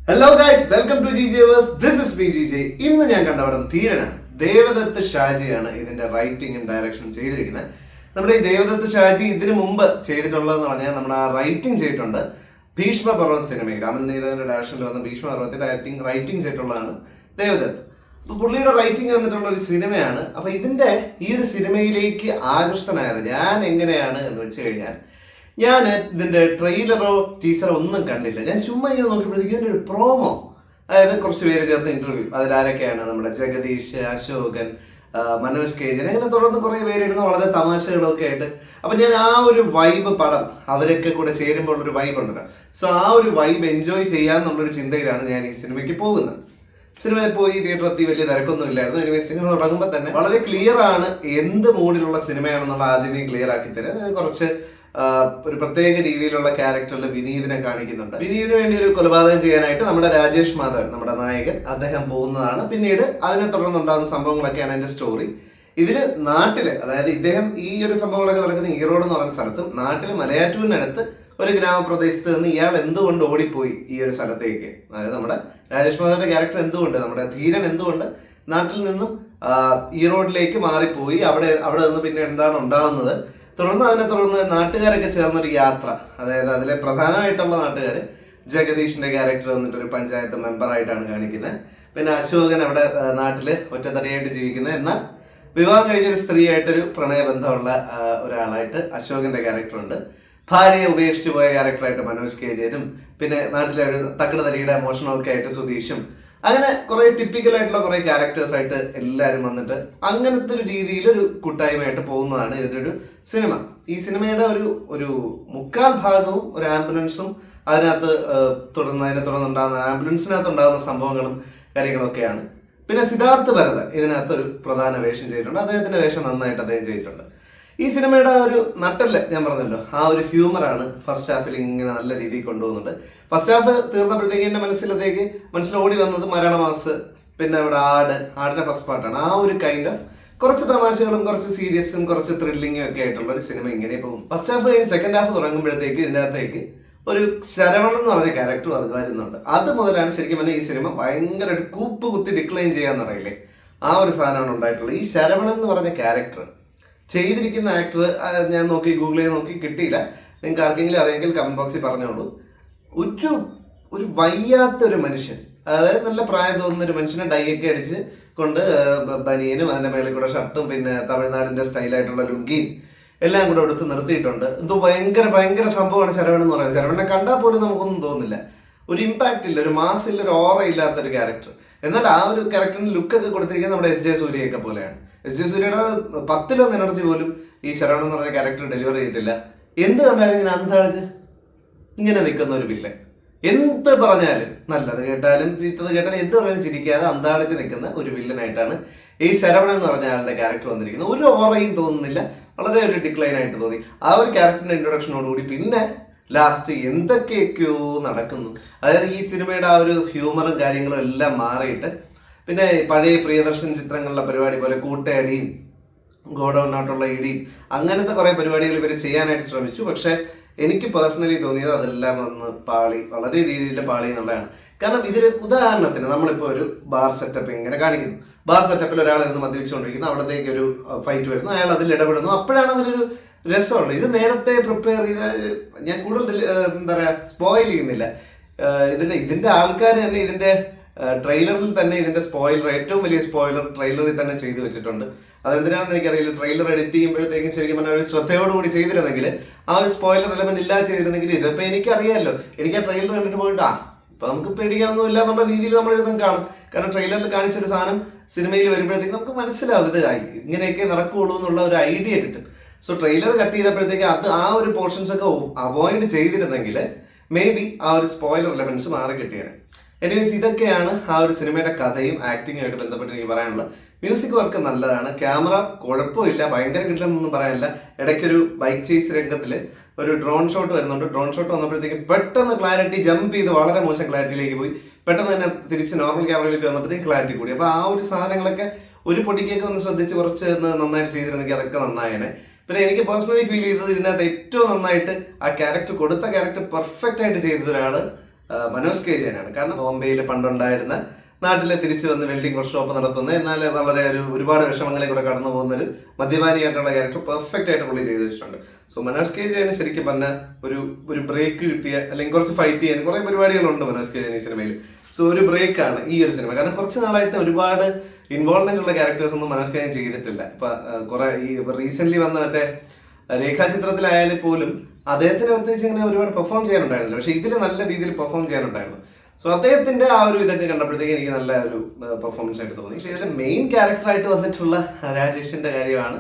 Hello guys, welcome to GJ verse. This is GJ. ഇന്ന് ഞാൻ കണ്ടപടം ധീരനാണ്. ദേവദത്ത് ഷാജിയാണ് ഇതിന്റെ റൈറ്റിംഗും ഡയറക്ഷനും ചെയ്തിരിക്കുന്നത്. നമ്മുടെ ഈ ദേവദത്ത് ഷാജി ഇതിനു മുമ്പ് ചെയ്തിട്ടുള്ളതെന്ന് പറഞ്ഞാൽ നമ്മുടെ ആ റൈറ്റിംഗ് ചെയ്തിട്ടുണ്ട് ഭീഷ്മപർവ്വം സിനിമയിൽ. അമൽ നീരദിന്റെ ഡയറക്ഷനിൽ വന്ന ഭീഷ്മപർവ്വത്തിന്റെ റൈറ്റിംഗ് ചെയ്തിട്ടുള്ളതാണ് ദേവദത്ത്. അപ്പൊ പുള്ളിയുടെ റൈറ്റിംഗ് വന്നിട്ടുള്ള ഒരു സിനിമയാണ്. അപ്പൊ ഇതിന്റെ ഈ ഒരു സിനിമയിലേക്ക് ആകൃഷ്ടനായത് ഞാൻ എങ്ങനെയാണ് എന്ന് വെച്ച് കഴിഞ്ഞാൽ, ഞാൻ ഇതിന്റെ ട്രെയിലറോ ടീസറോ ഒന്നും കണ്ടില്ല. ഞാൻ ചുമ്മാ ഇങ്ങനെ നോക്കിയപ്പോഴത്തേക്ക് ഇതിന്റെ ഒരു പ്രോമോ, അതായത് കുറച്ച് പേര് ചേർന്ന് ഇന്റർവ്യൂ, അതിലാരൊക്കെയാണ് നമ്മുടെ ജഗദീഷ്, അശോകൻ, മനോജ് KJ, അങ്ങനെ തുടർന്ന് കുറെ പേരിടുന്ന വളരെ തമാശകളൊക്കെ ആയിട്ട്. അപ്പൊ ഞാൻ ആ ഒരു വൈബ് പടം അവരൊക്കെ കൂടെ ചേരുമ്പോൾ ഒരു വൈബ് ഉണ്ടല്ലോ, സോ ആ ഒരു വൈബ് എൻജോയ് ചെയ്യാന്നുള്ളൊരു ചിന്തയിലാണ് ഞാൻ ഈ സിനിമയ്ക്ക് പോകുന്നത്. സിനിമയിൽ പോയി തിയേറ്ററിൽ എത്തി വലിയ തിരക്കൊന്നും ഇല്ലായിരുന്നു. എനിവേ സിനിമ തുടങ്ങുമ്പോൾ തന്നെ വളരെ ക്ലിയർ ആണ് എന്ത് മൂഡിലുള്ള സിനിമയാണെന്നുള്ള ആദ്യമേ ക്ലിയർ ആക്കി തരാം. കുറച്ച് ഒരു പ്രത്യേക രീതിയിലുള്ള ക്യാരക്ടറിൽ വിനീതിനെ കാണിക്കുന്നുണ്ട്. വിനീതിന് വേണ്ടി ഒരു കൊലപാതകം ചെയ്യാനായിട്ട് നമ്മുടെ രാജേഷ് മാധവൻ, നമ്മുടെ നായകൻ, അദ്ദേഹം പോകുന്നതാണ്. പിന്നീട് അതിനെ തുടർന്നുണ്ടാകുന്ന സംഭവങ്ങളൊക്കെയാണ് എന്റെ സ്റ്റോറി. ഇതില് നാട്ടില്, അതായത് ഇദ്ദേഹം ഈ ഒരു സംഭവങ്ങളൊക്കെ നടക്കുന്ന ഈറോഡ് എന്ന് പറയുന്ന സ്ഥലത്തും നാട്ടില് മലയാറ്റൂരിനടുത്ത് ഒരു ഗ്രാമപ്രദേശത്ത് നിന്ന് ഇയാൾ എന്തുകൊണ്ട് ഓടിപ്പോയി ഈ ഒരു സ്ഥലത്തേക്ക്, അതായത് നമ്മുടെ രാജേഷ് മാധവന്റെ ക്യാരക്ടർ എന്തുകൊണ്ട്, നമ്മുടെ ധീരൻ എന്തുകൊണ്ട് നാട്ടിൽ നിന്നും ഈറോഡിലേക്ക് മാറിപ്പോയി, അവിടെ നിന്ന് പിന്നെ എന്താണ് ഉണ്ടാകുന്നത്, അതിനെ തുടർന്ന് നാട്ടുകാരൊക്കെ ചേർന്നൊരു യാത്ര. അതായത് അതിലെ പ്രധാനമായിട്ടുള്ള നാട്ടുകാർ ജഗദീഷിന്റെ ക്യാരക്ടർ വന്നിട്ട് ഒരു പഞ്ചായത്ത് മെമ്പറായിട്ടാണ് കാണിക്കുന്നത്. പിന്നെ അശോകൻ അവിടെ നാട്ടില് ഒറ്റത്തടിയായിട്ട് ജീവിക്കുന്നത്, എന്നാൽ വിവാഹം കഴിഞ്ഞൊരു സ്ത്രീയായിട്ടൊരു പ്രണയബന്ധമുള്ള ഒരാളായിട്ട് അശോകന്റെ ക്യാരക്ടറുണ്ട്. ഭാര്യയെ ഉപേക്ഷിച്ച് പോയ ക്യാരക്ടറായിട്ട് മനോജ് KJനും, പിന്നെ നാട്ടിലെ ഒരു തക്കടതരിയുടെ മോഷണമൊക്കെ ആയിട്ട് സുധീഷും, അങ്ങനെ കുറെ ടിപ്പിക്കൽ ആയിട്ടുള്ള കുറെ ക്യാരക്ടേഴ്സ് ആയിട്ട് എല്ലാവരും വന്നിട്ട് അങ്ങനത്തെ ഒരു രീതിയിൽ ഒരു കൂട്ടായ്മയായിട്ട് പോകുന്നതാണ് ഇതിന്റെ ഒരു സിനിമ. ഈ സിനിമയുടെ ഒരു മുക്കാൽ ഭാഗവും ഒരു ആംബുലൻസും അതിനകത്ത് തുടർന്നുണ്ടാകുന്ന ആംബുലൻസിനകത്ത് ഉണ്ടാകുന്ന സംഭവങ്ങളും കാര്യങ്ങളൊക്കെയാണ്. പിന്നെ സിദ്ധാർത്ഥ് ഭരതൻ ഇതിനകത്ത് ഒരു പ്രധാന വേഷം ചെയ്തിട്ടുണ്ട്. അദ്ദേഹത്തിന്റെ വേഷം നന്നായിട്ട് അദ്ദേഹം ചെയ്തിട്ടുണ്ട്. ഈ സിനിമയുടെ ആ ഒരു നട്ടല് ഞാൻ പറഞ്ഞല്ലോ, ആ ഒരു ഹ്യൂമറാണ് ഫസ്റ്റ് ഹാഫിൽ ഇങ്ങനെ നല്ല രീതിയിൽ കൊണ്ടുപോകുന്നുണ്ട്. ഫസ്റ്റ് ഹാഫ് തീർന്നപ്പോഴത്തേക്ക് എന്റെ മനസ്സിൽ ഓടി വന്നത് മരണമാസ്, പിന്നെ അവിടെ ആടിന്റെ ഫസ്റ്റ് പാർട്ടാണ്. ആ ഒരു കൈൻഡ് ഓഫ് കുറച്ച് തമാശകളും കുറച്ച് സീരിയസും കുറച്ച് ത്രില്ലിങ്ങും ഒക്കെ ആയിട്ടുള്ള ഒരു സിനിമ ഇങ്ങനെ പോകും. ഫസ്റ്റ് ഹാഫ് കഴിഞ്ഞ് സെക്കൻഡ് ഹാഫ് തുടങ്ങുമ്പോഴത്തേക്ക് ഇതിനകത്തേക്ക് ഒരു ശരവണൻ എന്ന് പറഞ്ഞ ക്യാരക്ടർ അത് വരുന്നുണ്ട്. അത് മുതലാണ് ശരിക്കും പറഞ്ഞാൽ ഈ സിനിമ ഭയങ്കര ഒരു കൂപ്പ് കുത്തി ഡിക്ലൈൻ ചെയ്യാന്ന് പറയില്ലേ, ആ ഒരു സാധനമാണ് ഉണ്ടായിട്ടുള്ളത്. ഈ ശരവണൻ എന്ന് പറഞ്ഞ ക്യാരക്ടർ ചെയ്തിരിക്കുന്ന ആക്ടർ ഞാൻ ഗൂഗിൾ ചെയ്ത് നോക്കി കിട്ടിയില്ല. നിങ്ങൾക്ക് ആർക്കെങ്കിലും അറിയാമെങ്കിൽ കമന്റ് ബോക്സിൽ പറഞ്ഞോളൂ. ഒരു വയ്യാത്ത ഒരു മനുഷ്യൻ, അതായത് നല്ല പ്രായം തോന്നുന്ന ഒരു മനുഷ്യനെ ഡൈയൊക്കെ അടിച്ച് കൊണ്ട് ബനിയനും അതിന്റെ മേളിൽ കൂടെ ഷർട്ടും പിന്നെ തമിഴ്നാടിന്റെ സ്റ്റൈലായിട്ടുള്ള ലുങ്കിയും എല്ലാം കൂടെ എടുത്ത് നിർത്തിയിട്ടുണ്ട്. എന്തോ ഭയങ്കര സംഭവമാണ് ശരവണൻ എന്ന് പറയുന്നത്. ശരവണനെ കണ്ടാൽ പോലും നമുക്കൊന്നും തോന്നില്ല, ഒരു ഇമ്പാക്ട് ഇല്ല, ഒരു മാസ് ഇല്ല, ഒരു ഓറ ഇല്ലാത്തൊരു ക്യാരക്ടർ. എന്നാൽ ആ ഒരു ക്യാരക്ടറിന് ലുക്കൊക്കെ കൊടുത്തിരിക്കുന്നത് നമ്മുടെ SJ സൂര്യയൊക്കെ പോലെയാണ്. SJ സൂര്യയുടെ 10 എനർജി പോലും ഈ ശരവണൻ എന്ന് പറഞ്ഞ ക്യാരക്ടർ ഡെലിവറി ചെയ്തിട്ടില്ല. എന്ത് കണ്ടാലും ഇങ്ങനെ അന്താളിച്ച് ഇങ്ങനെ നിൽക്കുന്ന ഒരു വില്ലൻ. എന്ത് പറഞ്ഞാലും, നല്ലത് കേട്ടാലും ചീത്തത് കേട്ടാലും എന്ത് പറഞ്ഞാലും ചിരിക്കാതെ അന്താളിച്ച് നിൽക്കുന്ന ഒരു വില്ലനായിട്ടാണ് ഈ ശരവണൻ എന്ന് പറഞ്ഞ ആളുടെ ക്യാരക്ടർ വന്നിരിക്കുന്നത്. ഒരു ഓറയും തോന്നുന്നില്ല, വളരെ ഒരു ഡിക്ലൈൻ ആയിട്ട് തോന്നി. ആ ഒരു ക്യാരക്ടറിന്റെ ഇൻട്രൊഡക്ഷനോടുകൂടി പിന്നെ ലാസ്റ്റ് എന്തൊക്കെയൊക്കെയോ നടക്കുന്നു. അതായത് ഈ സിനിമയുടെ ആ ഒരു ഹ്യൂമറും കാര്യങ്ങളും എല്ലാം മാറിയിട്ട് പിന്നെ പഴയ പ്രിയദർശൻ ചിത്രങ്ങളിലെ പരിപാടി പോലെ കൂട്ടയടിയും ഗോഡൌണിനോട്ടുള്ള ഇടിയും അങ്ങനത്തെ കുറെ പരിപാടികൾ ഇവർ ചെയ്യാനായിട്ട് ശ്രമിച്ചു. പക്ഷെ എനിക്ക് പേഴ്സണലി തോന്നിയത് അതെല്ലാം വന്ന് വളരെ രീതിയിൽ പാളി എന്നുള്ളതാണ്. കാരണം ഇതിൽ ഉദാഹരണത്തിന് നമ്മളിപ്പോൾ ഒരു ബാർ സെറ്റപ്പ് ഇങ്ങനെ കാണിക്കുന്നു. ബാർ സെറ്റപ്പിൽ ഒരാളിരുന്ന് മദ്യപിച്ചുകൊണ്ടിരിക്കുന്നു, അവിടത്തേക്ക് ഒരു ഫൈറ്റ് വരുന്നു, അയാൾ അതിൽ ഇടപെടുന്നു, അപ്പോഴാണ് അതിലൊരു രസമുള്ളത്. ഇത് നേരത്തെ പ്രിപ്പയർ ചെയ്ത് ഞാൻ കൂടുതൽ എന്താ പറയുക സ്പോയിൽ ചെയ്യുന്നില്ല. ഇതിന്റെ ആൾക്കാർ തന്നെ ഇതിന്റെ ട്രെയിലറിൽ തന്നെ ഇതിന്റെ ഏറ്റവും വലിയ സ്പോയിലർ ട്രെയിലറിൽ തന്നെ ചെയ്തു വെച്ചിട്ടുണ്ട്. അതെന്തിനാണെന്ന് എനിക്കറിയില്ല. ട്രെയിലർ എഡിറ്റ് ചെയ്യുമ്പോഴത്തേക്കും ശരിക്കും പറഞ്ഞാൽ ഒരു ശ്രദ്ധയോടുകൂടി ചെയ്തിരുന്നെങ്കിൽ, ആ ഒരു സ്പോയിലർ എലമെന്റ് ഇല്ലാതെ ചെയ്തിരുന്നെങ്കിൽ, ഇതിപ്പോ എനിക്കറിയാമല്ലോ, എനിക്ക് ആ ട്രെയിലർ കണ്ടിട്ട് പോയിട്ട് ഇപ്പൊ നമുക്ക് പേടിക്കാവുന്നില്ല എന്നുള്ള രീതിയിൽ നമ്മൾ എഴുതാൻ കാണും. കാരണം ട്രെയിലറിൽ കാണിച്ചൊരു സാധനം സിനിമയിൽ വരുമ്പോഴത്തേക്കും നമുക്ക് മനസ്സിലാവും ഇത് ഇങ്ങനെയൊക്കെ നടക്കുകയുള്ളൂ എന്നുള്ള ഒരു ഐഡിയ കിട്ടും. സോ ട്രെയിലർ കട്ട് ചെയ്തപ്പോഴത്തേക്ക് ആ ഒരു പോർഷൻസ് ഒക്കെ അവോയ്ഡ് ചെയ്തിരുന്നെങ്കിൽ മേ ബി ആ ഒരു സ്പോയിലർ എലമെന്റ്സ് മാറി കിട്ടിയാണ്. എനിവേസ് ഇതൊക്കെയാണ് ആ ഒരു സിനിമയുടെ കഥയും ആക്ടിങ്ങും ആയിട്ട് ബന്ധപ്പെട്ട് എനിക്ക് പറയാനുള്ളത്. മ്യൂസിക് വർക്ക് നല്ലതാണ്, ക്യാമറ കുഴപ്പമില്ല, ഭയങ്കര കിട്ടില്ലെന്നൊന്നും പറയാനില്ല. ഇടയ്ക്കൊരു ബൈക്ക് ചേസ് രംഗത്തിൽ ഒരു ഡ്രോൺ ഷോട്ട് വരുന്നുണ്ട്. ഡ്രോൺ ഷോട്ട് വന്നപ്പോഴത്തേക്ക് പെട്ടെന്ന് ക്ലാരിറ്റി ജമ്പ് ചെയ്ത് വളരെ മോശം ക്ലാരിറ്റിയിലേക്ക് പോയി, പെട്ടെന്ന് തന്നെ തിരിച്ച് നോർമൽ ക്യാമറയിലേക്ക് വന്നപ്പോഴത്തേക്ക് ക്ലാരിറ്റി കൂടി. അപ്പോൾ ആ ഒരു സാധനങ്ങളൊക്കെ ഒരു പൊടിക്കൊക്കെ ഒന്ന് ശ്രദ്ധിച്ച് കുറച്ച് നന്നായിട്ട് ചെയ്തിരുന്നെങ്കിൽ അതൊക്കെ നന്നായേനെ. പിന്നെ എനിക്ക് പേഴ്സണലി ഫീൽ ചെയ്തത് ഇതിനകത്ത് ഏറ്റവും നന്നായിട്ട് ആ ക്യാരക്ടർ പെർഫെക്റ്റ് ആയിട്ട് ചെയ്ത ഒരാള് മനോജ് കെ ജയനാണ്. കാരണം ബോംബെയിൽ പണ്ടുണ്ടായിരുന്ന നാട്ടിലെ തിരിച്ചു വന്ന് വെൽഡിംഗ് വർക്ക്ഷോപ്പ് നടത്തുന്ന എന്നാൽ വളരെ ഒരുപാട് വിഷമങ്ങളെ കൂടെ കടന്നു പോകുന്ന ഒരു മദ്യപാനിയായിട്ടുള്ള ക്യാരക്ടർ പെർഫെക്റ്റ് ആയിട്ട് പുള്ളി ചെയ്തു വെച്ചിട്ടുണ്ട്. സോ മനോജ് കെ ജയന് ശരിക്കും പറഞ്ഞ ഒരു ബ്രേക്ക് കിട്ടിയ, അല്ലെങ്കിൽ കുറച്ച് ഫൈറ്റ് ചെയ്യാൻ കുറെ പരിപാടികളുണ്ട് മനോജ് കെ ജയൻ ഈ സിനിമയിൽ. സോ ഒരു ബ്രേക്കാണ് ഈ ഒരു സിനിമ. കാരണം കുറച്ച് നാളായിട്ട് ഒരുപാട് ഇൻവോൾവ്മെന്റ് ഉള്ള ക്യാരക്ടേഴ്സ് ഒന്നും മനോജ് കെ ജയൻ ചെയ്തിട്ടില്ല. ഇപ്പൊ കുറെ ഈ റീസെന്റ് വന്ന മറ്റേ രേഖാചിത്രത്തിലായാലും പോലും അദ്ദേഹത്തിന് പ്രത്യേകിച്ച് ഇങ്ങനെ ഒരുപാട് പെർഫോം ചെയ്യാനുണ്ടായിരുന്നില്ല. പക്ഷെ ഇതിൽ നല്ല രീതിയിൽ പെർഫോം ചെയ്യാനുണ്ടായിരുന്നു. സോ അദ്ദേഹത്തിന്റെ ആ ഒരു ഇതൊക്കെ കണ്ടപ്പോഴത്തേക്ക് എനിക്ക് നല്ല ഒരു പെർഫോമൻസ് ആയിട്ട് തോന്നി. പക്ഷെ ഇതിൽ മെയിൻ ക്യാരക്ടറായിട്ട് വന്നിട്ടുള്ള രാജേഷിന്റെ കാര്യമാണ്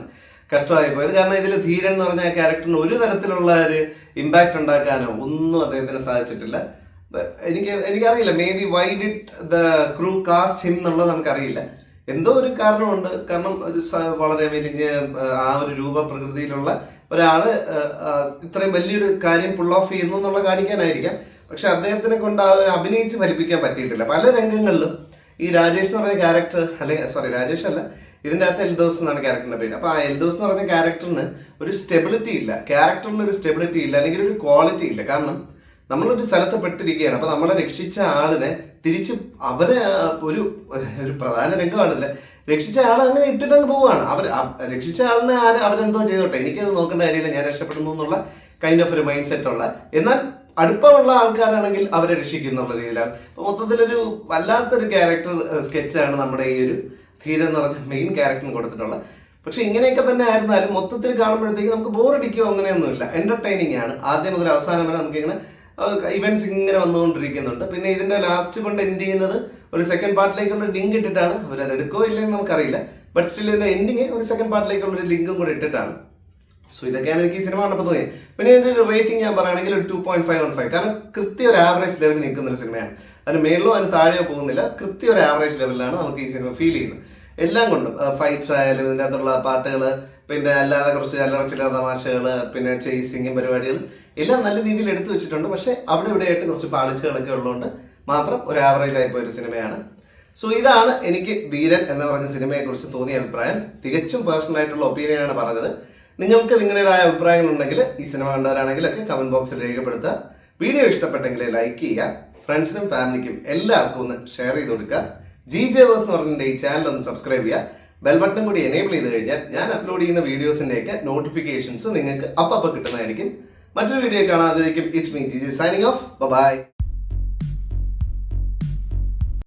കഷ്ടമായി പോയത്. കാരണം ഇതിൽ ധീരൻ എന്ന് പറഞ്ഞ ക്യാരക്ടറിന് ഒരു തരത്തിലുള്ള ഒരു ഇമ്പാക്ട് ഉണ്ടാക്കാനോ ഒന്നും അദ്ദേഹത്തിന് സാധിച്ചിട്ടില്ല. എനിക്കറിയില്ല, maybe why did the crew cast him എന്നുള്ളത് നമുക്കറിയില്ല. എന്തോ ഒരു കാരണമുണ്ട്. കാരണം ഒരു വളരെ മെലിഞ്ഞ് ആ ഒരു രൂപപ്രകൃതിയിലുള്ള ഒരാള് ഇത്രയും വലിയൊരു കാര്യം പുൾ ഓഫ് ചെയ്യുന്നു എന്നുള്ള കാണിക്കാനായിരിക്കാം. പക്ഷെ അദ്ദേഹത്തിനെ കൊണ്ട് അഭിനയിച്ച് ഫലിപ്പിക്കാൻ പറ്റിയിട്ടില്ല. പല രംഗങ്ങളിലും ഈ രാജേഷ് എന്ന് പറഞ്ഞ ക്യാരക്ടർ, അല്ലെങ്കിൽ രാജേഷ് അല്ല, ഇതിൻ്റെ അകത്ത് എൽദോസ് എന്നാണ് ക്യാരക്ടറിന്റെ പേര്. അപ്പൊ ആ എൽദോസ് എന്ന് പറഞ്ഞ ക്യാരക്ടറിന് ഒരു സ്റ്റെബിലിറ്റി ഇല്ല, ക്യാരക്ടറിന് ഒരു സ്റ്റെബിലിറ്റി ഇല്ല, അല്ലെങ്കിൽ ഒരു ക്വാളിറ്റി ഇല്ല. കാരണം നമ്മളൊരു സ്ഥലത്ത് പെട്ടിരിക്കുകയാണ്. അപ്പൊ നമ്മളെ രക്ഷിച്ച ആളിനെ തിരിച്ച് അവരെ ഒരു പ്രധാന രംഗമാണില്ലേ, രക്ഷിച്ച ആൾ അങ്ങനെ ഇട്ടിട്ടങ്ങ് പോവുകയാണ്. രക്ഷിച്ച ആളിനെ അവരെന്തോ ചെയ്തോട്ടെ, എനിക്കത് നോക്കേണ്ട കാര്യമില്ല, ഞാൻ രക്ഷപ്പെടുന്നു എന്നുള്ള കൈൻഡ് ഓഫ് ഒരു മൈൻഡ് സെറ്റ് ഉള്ള, എന്നാൽ അടുപ്പമുള്ള ആൾക്കാരാണെങ്കിൽ അവരെ രക്ഷിക്കും എന്നുള്ള രീതിയിലാണ്. അപ്പൊ മൊത്തത്തിലൊരു വല്ലാത്തൊരു ക്യാരക്ടർ സ്കെച്ചാണ് നമ്മുടെ ഈ ഒരു ധീരൻ എന്ന് പറഞ്ഞ മെയിൻ ക്യാരക്ടറിന് കൊടുത്തിട്ടുള്ളത്. പക്ഷെ ഇങ്ങനെയൊക്കെ തന്നെ ആയിരുന്നാലും മൊത്തത്തിൽ കാണുമ്പോഴത്തേക്ക് നമുക്ക് ബോറടിക്കുകയോ അങ്ങനെയൊന്നുമില്ല, എന്റർടൈനിങ് ആണ്. ആദ്യം മുതൽ അവസാനം വരെ നമുക്കിങ്ങനെ ഇവന്റ്സ് ഇങ്ങനെ വന്നുകൊണ്ടിരിക്കുന്നുണ്ട്. പിന്നെ ഇതിന്റെ ലാസ്റ്റ് കൊണ്ട് എൻഡ് ചെയ്യുന്നത് ഒരു സെക്കൻഡ് പാർട്ടിലേക്കുള്ള ലിങ്ക് ഇട്ടിട്ടാണ്. അവരത് എടുക്കോ ഇല്ലെന്ന് നമുക്കറിയില്ല. ബട്ട് സ്റ്റിൽ ഇതിന്റെ എൻഡിങ് ഒരു സെക്കൻഡ് പാർട്ടിലേക്കുള്ള ഒരു ലിങ്കും കൂടെ ഇട്ടിട്ടാണ്. സോ ഇതൊക്കെയാണ് എനിക്ക് ഈ സിനിമ കണ്ടപ്പോൾ തോന്നിയത്. പിന്നെ ഇതിന്റെ ഒരു റേറ്റിംഗ് ഞാൻ പറയുകയാണെങ്കിൽ ഒരു 2.5/5. കാരണം കൃത്യം ഒരു ആവറേജ് ലെവലിൽ നിൽക്കുന്ന ഒരു സിനിമയാണ്. അതിന് മേളിലോ അതിന് താഴെയോ പോകുന്നില്ല, കൃത്യം ഒരു ആവറേജ് ലെവലിലാണ് നമുക്ക് ഈ സിനിമ ഫീൽ ചെയ്യുന്നത്. എല്ലാം കൊണ്ടും ഫൈറ്റ്സ് ആയാലും ഇതിൻ്റെ അകത്തുള്ള പാട്ടുകൾ, പിന്നെ അല്ലാതെ കുറച്ച് അല്ലറ ചില്ലറ തമാശകൾ, പിന്നെ ചേസിങ്ങും പരിപാടികൾ എല്ലാം നല്ല രീതിയിൽ എടുത്തു വെച്ചിട്ടുണ്ട്. പക്ഷെ അവിടെ ഇവിടെയായിട്ട് കുറച്ച് പാളിച്ചുകളൊക്കെ ഉള്ളതുകൊണ്ട് മാത്രം ഒരു ആവറേജ് ആയിപ്പോയ ഒരു സിനിമയാണ്. സോ ഇതാണ് എനിക്ക് ധീരൻ എന്ന് പറഞ്ഞ സിനിമയെ കുറിച്ച് തോന്നിയ അഭിപ്രായം. തികച്ചും പേഴ്സണൽ ആയിട്ടുള്ള ഒപ്പീനിയനാണ് പറഞ്ഞത്. നിങ്ങൾക്ക് നിങ്ങളുടേതായ അഭിപ്രായങ്ങൾ ഉണ്ടെങ്കിൽ ഈ സിനിമ കണ്ടവരാണെങ്കിലൊക്കെ കമന്റ് ബോക്സിൽ രേഖപ്പെടുത്തുക. വീഡിയോ ഇഷ്ടപ്പെട്ടെങ്കിൽ ലൈക്ക് ചെയ്യുക, ഫ്രണ്ട്സിനും ഫാമിലിക്കും എല്ലാവർക്കും ഒന്ന് ഷെയർ ചെയ്ത് കൊടുക്കുക. GJ Verse എന്ന് പറഞ്ഞിട്ട് ഈ ചാനൽ ഒന്ന് സബ്സ്ക്രൈബ് ചെയ്യുക. ബെൽ ബട്ടൺ കൂടി എനേബിൾ ചെയ്ത് കഴിഞ്ഞാൽ ഞാൻ അപ്ലോഡ് ചെയ്യുന്ന വീഡിയോസിൻ്റെയൊക്കെ നോട്ടിഫിക്കേഷൻസ് നിങ്ങൾക്ക് അപ്പം കിട്ടുന്നതായിരിക്കും. മറ്റൊരു വീഡിയോ കാണാതിരിക്കും. It's me GJ signing off. By.